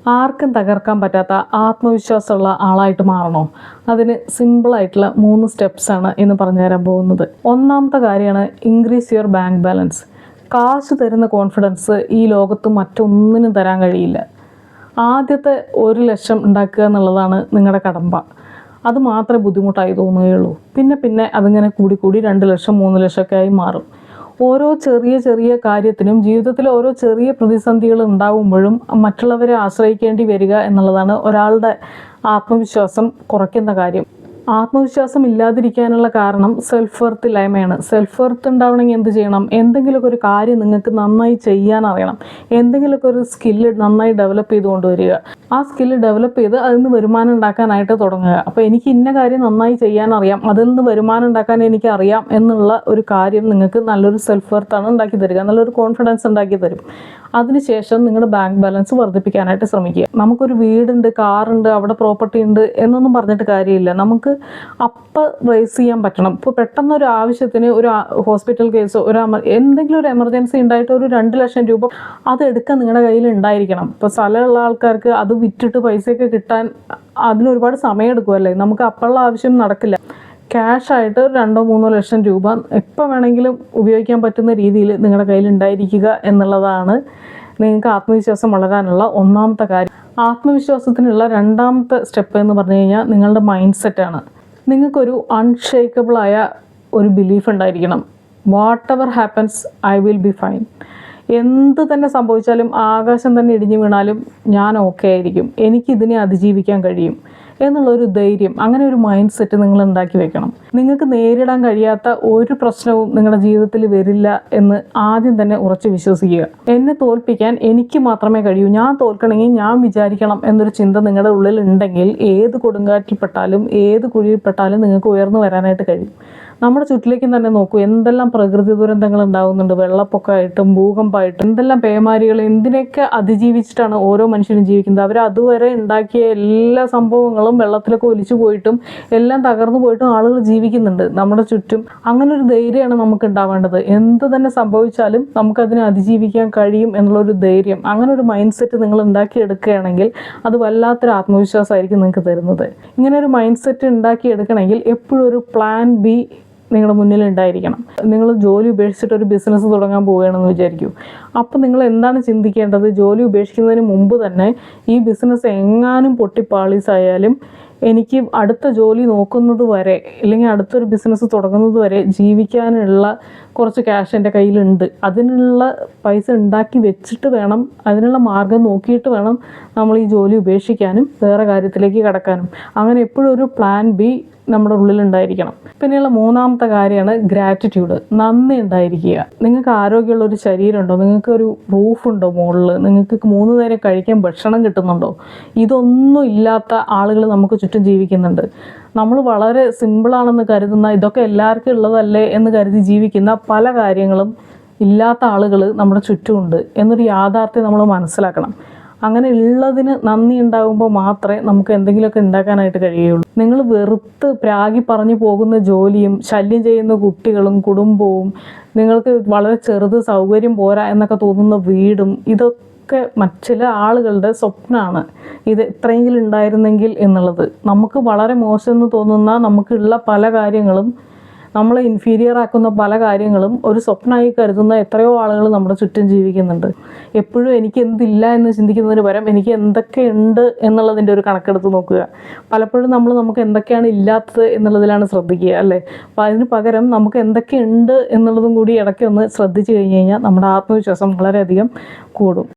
ആർക്കും തകർക്കാൻ പറ്റാത്ത ആത്മവിശ്വാസമുള്ള ആളായിട്ട് മാറണോ? അതിന് സിമ്പിളായിട്ടുള്ള 3 സ്റ്റെപ്സാണ് ഇന്ന് പറഞ്ഞു തരാൻ പോകുന്നത്. ഒന്നാമത്തെ കാര്യമാണ് ഇൻക്രീസ് യുവർ ബാങ്ക് ബാലൻസ്. കാശ് തരുന്ന കോൺഫിഡൻസ് ഈ ലോകത്ത് മറ്റൊന്നിനും തരാൻ കഴിയില്ല. ആദ്യത്തെ 1 ലക്ഷം ഉണ്ടാക്കുക എന്നുള്ളതാണ് നിങ്ങളുടെ കടമ്പ. അത് മാത്രമേ ബുദ്ധിമുട്ടായി തോന്നുകയുള്ളൂ. പിന്നെ അതിങ്ങനെ കൂടി 2 ലക്ഷം 3 ലക്ഷമൊക്കെ ആയി മാറും. ഓരോ ചെറിയ കാര്യത്തിനും ജീവിതത്തിൽ ഓരോ ചെറിയ പ്രതിസന്ധികൾ ഉണ്ടാകുമ്പോഴും മറ്റുള്ളവരെ ആശ്രയിക്കേണ്ടി വരിക എന്നുള്ളതാണ് ഒരാളുടെ ആത്മവിശ്വാസം കുറയ്ക്കുന്ന കാര്യം. ആത്മവിശ്വാസം ഇല്ലാതിരിക്കാനുള്ള കാരണം സെൽഫ് വർത്ത് ഇല്ലായ്മയാണ്. സെൽഫ് വർത്ത് ഉണ്ടാവണമെങ്കിൽ എന്ത് ചെയ്യണം? എന്തെങ്കിലുമൊക്കെ ഒരു കാര്യം നിങ്ങൾക്ക് നന്നായി ചെയ്യാൻ അറിയണം. എന്തെങ്കിലുമൊക്കെ ഒരു സ്കില്ല് നന്നായി ഡെവലപ്പ് ചെയ്ത് കൊണ്ടുവരിക. ആ സ്കില്ല് ഡെവലപ്പ് ചെയ്ത് അതിൽ നിന്ന് വരുമാനം ഉണ്ടാക്കാനായിട്ട് തുടങ്ങുക. അപ്പോൾ എനിക്ക് ഇന്ന കാര്യം നന്നായി ചെയ്യാൻ അറിയാം, അതിൽ നിന്ന് വരുമാനം ഉണ്ടാക്കാൻ എനിക്ക് അറിയാം എന്നുള്ള ഒരു കാര്യം നിങ്ങൾക്ക് നല്ലൊരു സെൽഫ് വർത്താണ് ഉണ്ടാക്കി തരിക, നല്ലൊരു കോൺഫിഡൻസ് ഉണ്ടാക്കി തരും. അതിനുശേഷം നിങ്ങളുടെ ബാങ്ക് ബാലൻസ് വർദ്ധിപ്പിക്കാനായിട്ട് ശ്രമിക്കുക. നമുക്കൊരു വീടുണ്ട്, കാറുണ്ട്, അവിടെ പ്രോപ്പർട്ടി ഉണ്ട് എന്നൊന്നും പറഞ്ഞിട്ട് കാര്യമില്ല. നമുക്ക് അപ്പം റേസ് ചെയ്യാൻ പറ്റണം. ഇപ്പോൾ പെട്ടെന്നൊരു ആവശ്യത്തിന് ഒരു ഹോസ്പിറ്റൽ കേസോ എന്തെങ്കിലും ഒരു എമർജൻസി ഉണ്ടായിട്ട് ഒരു 2 ലക്ഷം രൂപ അത് എടുക്കാൻ നിങ്ങളുടെ കയ്യിൽ ഉണ്ടായിരിക്കണം. ഇപ്പോൾ സ്ഥലമുള്ള ആൾക്കാർക്ക് അത് വിറ്റിട്ട് പൈസയൊക്കെ കിട്ടാൻ അതിനൊരുപാട് സമയം എടുക്കുമല്ലേ. നമുക്ക് അപ്പോഴുള്ള ആവശ്യം നടക്കില്ല. ക്യാഷായിട്ട് 2-3 ലക്ഷം രൂപ എപ്പോൾ വേണമെങ്കിലും ഉപയോഗിക്കാൻ പറ്റുന്ന രീതിയിൽ നിങ്ങളുടെ കയ്യിൽ ഉണ്ടായിരിക്കുക എന്നുള്ളതാണ് നിങ്ങൾക്ക് ആത്മവിശ്വാസം വളരാനുള്ള ഒന്നാമത്തെ കാര്യം. ആത്മവിശ്വാസത്തിനുള്ള രണ്ടാമത്തെ സ്റ്റെപ്പ് എന്ന് പറഞ്ഞു കഴിഞ്ഞാൽ നിങ്ങളുടെ മൈൻഡ് സെറ്റാണ്. നിങ്ങൾക്കൊരു അൺഷേക്കബിളായ ഒരു ബിലീഫ് ഉണ്ടായിരിക്കണം. What ever happens I will be fine. എന്ത് തന്നെ സംഭവിച്ചാലും, ആകാശം തന്നെ ഇടിഞ്ഞു വീണാലും ഞാൻ ഓക്കെ ആയിരിക്കും, എനിക്കിതിനെ അതിജീവിക്കാൻ കഴിയും എന്നുള്ളൊരു ധൈര്യം, അങ്ങനെ ഒരു മൈൻഡ് സെറ്റ് നിങ്ങൾ ഉണ്ടാക്കി വെക്കണം. നിങ്ങൾക്ക് നേരിടാൻ കഴിയാത്ത ഒരു പ്രശ്നവും നിങ്ങളുടെ ജീവിതത്തിൽ വരില്ല എന്ന് ആദ്യം തന്നെ ഉറച്ച് വിശ്വസിക്കുക. എന്നെ തോൽപ്പിക്കാൻ എനിക്ക് മാത്രമേ കഴിയൂ, ഞാൻ തോൽക്കണമെങ്കിൽ ഞാൻ വിചാരിക്കണം എന്നൊരു ചിന്ത നിങ്ങളുടെ ഉള്ളിൽ ഉണ്ടെങ്കിൽ ഏത് കൊടുങ്കാറ്റിൽപ്പെട്ടാലും ഏത് കുഴിയിൽപ്പെട്ടാലും നിങ്ങൾക്ക് ഉയർന്നു വരാനായിട്ട് കഴിയും. നമ്മുടെ ചുറ്റിലേക്കും തന്നെ നോക്കൂ, എന്തെല്ലാം പ്രകൃതി ദുരന്തങ്ങൾ ഉണ്ടാകുന്നുണ്ട്. വെള്ളപ്പൊക്കമായിട്ടും ഭൂകമ്പമായിട്ടും എന്തെല്ലാം പേമാരികൾ, എന്തിനൊക്കെ അതിജീവിച്ചിട്ടാണ് ഓരോ മനുഷ്യരും ജീവിക്കുന്നത്. അവർ അതുവരെ ഉണ്ടാക്കിയ എല്ലാ സംഭവങ്ങളും വെള്ളത്തിലൊക്കെ ഒലിച്ചു പോയിട്ടും എല്ലാം തകർന്നു പോയിട്ടും ആളുകൾ ജീവിക്കുന്നുണ്ട് നമ്മുടെ ചുറ്റും. അങ്ങനെ ഒരു ധൈര്യമാണ് നമുക്ക് ഉണ്ടാവേണ്ടത്. എന്ത് തന്നെ സംഭവിച്ചാലും നമുക്കതിനെ അതിജീവിക്കാൻ കഴിയും എന്നുള്ളൊരു ധൈര്യം, അങ്ങനെ ഒരു മൈൻഡ് സെറ്റ് നിങ്ങൾ ഉണ്ടാക്കിയെടുക്കുകയാണെങ്കിൽ അത് വല്ലാത്തൊരു ആത്മവിശ്വാസമായിരിക്കും നിങ്ങൾക്ക് തരുന്നത്. ഇങ്ങനെ ഒരു മൈൻഡ് സെറ്റ് ഉണ്ടാക്കിയെടുക്കണമെങ്കിൽ എപ്പോഴും ഒരു പ്ലാൻ ബി നിങ്ങളുടെ മുന്നിൽ ഉണ്ടായിരിക്കണം. നിങ്ങൾ ജോലി ഉപേക്ഷിച്ചിട്ട് ഒരു ബിസിനസ് തുടങ്ങാൻ പോവുകയാണെന്ന് വിചാരിക്കൂ. അപ്പോൾ നിങ്ങൾ എന്താണ് ചിന്തിക്കേണ്ടത്? ജോലി ഉപേക്ഷിക്കുന്നതിന് മുമ്പ് തന്നെ ഈ ബിസിനസ് എങ്ങാനും പൊട്ടിപ്പാളീസായാലും എനിക്ക് അടുത്ത ജോലി നോക്കുന്നത് വരെ, അല്ലെങ്കിൽ അടുത്തൊരു ബിസിനസ് തുടങ്ങുന്നത് വരെ ജീവിക്കാനുള്ള കുറച്ച് ക്യാഷ് എൻ്റെ കയ്യിലുണ്ട്. അതിനുള്ള പൈസ ഉണ്ടാക്കി വെച്ചിട്ട് വേണം, അതിനുള്ള മാർഗം നോക്കിയിട്ട് വേണം നമ്മൾ ഈ ജോലി ഉപേക്ഷിക്കാനും വേറെ കാര്യത്തിലേക്ക് കടക്കാനും. അങ്ങനെ എപ്പോഴും ഒരു പ്ലാൻ ബി നമ്മുടെ ഉള്ളിലുണ്ടായിരിക്കണം. പിന്നെയുള്ള മൂന്നാമത്തെ കാര്യമാണ് ഗ്രാറ്റിറ്റ്യൂഡ്. നന്ദി ഉണ്ടായിരിക്കുക. നിങ്ങൾക്ക് ആരോഗ്യമുള്ള ഒരു ശരീരമുണ്ടോ? നിങ്ങൾക്കൊരു റൂഫുണ്ടോ മുകളിൽ? നിങ്ങൾക്ക് 3 നേരം കഴിക്കാൻ ഭക്ഷണം കിട്ടുന്നുണ്ടോ? ഇതൊന്നും ഇല്ലാത്ത ആളുകൾ നമുക്ക് ചുറ്റും ജീവിക്കുന്നുണ്ട്. നമ്മൾ വളരെ സിമ്പിളാണെന്ന് കരുതുന്ന, ഇതൊക്കെ എല്ലാവർക്കും ഉള്ളതല്ലേ എന്ന് കരുതി ജീവിക്കുന്ന പല കാര്യങ്ങളും ഇല്ലാത്ത ആളുകൾ നമ്മുടെ ചുറ്റുമുണ്ട് എന്നൊരു യാഥാർത്ഥ്യം നമ്മൾ മനസ്സിലാക്കണം. അങ്ങനെ ഉള്ളതിന് നന്ദി ഉണ്ടാകുമ്പോൾ മാത്രമേ നമുക്ക് എന്തെങ്കിലുമൊക്കെ ഉണ്ടാക്കാനായിട്ട് കഴിയുള്ളൂ. നിങ്ങൾ വെറുത്ത് പ്രാഗി പറഞ്ഞു പോകുന്ന ജോലിയും ശല്യം ചെയ്യുന്ന കുട്ടികളും കുടുംബവും നിങ്ങൾക്ക് വളരെ ചെറുത് സൗകര്യം പോരാ എന്നൊക്കെ തോന്നുന്ന വീടും ഇതൊക്കെ ചില ആളുകളുടെ സ്വപ്നമാണ്. ഇത് എത്രയെങ്കിലും ഉണ്ടായിരുന്നെങ്കിൽ എന്നുള്ളത്. നമുക്ക് വളരെ മോശമെന്ന് തോന്നുന്ന നമുക്കുള്ള പല കാര്യങ്ങളും, നമ്മളെ ഇൻഫീരിയർ ആക്കുന്ന പല കാര്യങ്ങളും ഒരു സ്വപ്നമായി കരുതുന്ന എത്രയോ ആളുകൾ നമ്മുടെ ചുറ്റും ജീവിക്കുന്നുണ്ട്. എപ്പോഴും എനിക്ക് എന്തില്ല എന്ന് ചിന്തിക്കുന്നതിന് പകരം എനിക്ക് എന്തൊക്കെയുണ്ട് എന്നുള്ളതിൻ്റെ ഒരു കണക്കെടുത്ത് നോക്കുക. പലപ്പോഴും നമുക്ക് എന്തൊക്കെയാണ് ഇല്ലാത്തത് എന്നുള്ളതിലാണ് ശ്രദ്ധിക്കുക, അല്ലേ? അപ്പോൾ അതിന് പകരം നമുക്ക് എന്തൊക്കെയുണ്ട് എന്നുള്ളതും കൂടി ഇടയ്ക്ക് ഒന്ന് ശ്രദ്ധിച്ചു കഴിഞ്ഞ് കഴിഞ്ഞാൽ നമ്മുടെ ആത്മവിശ്വാസം വളരെയധികം കൂടും.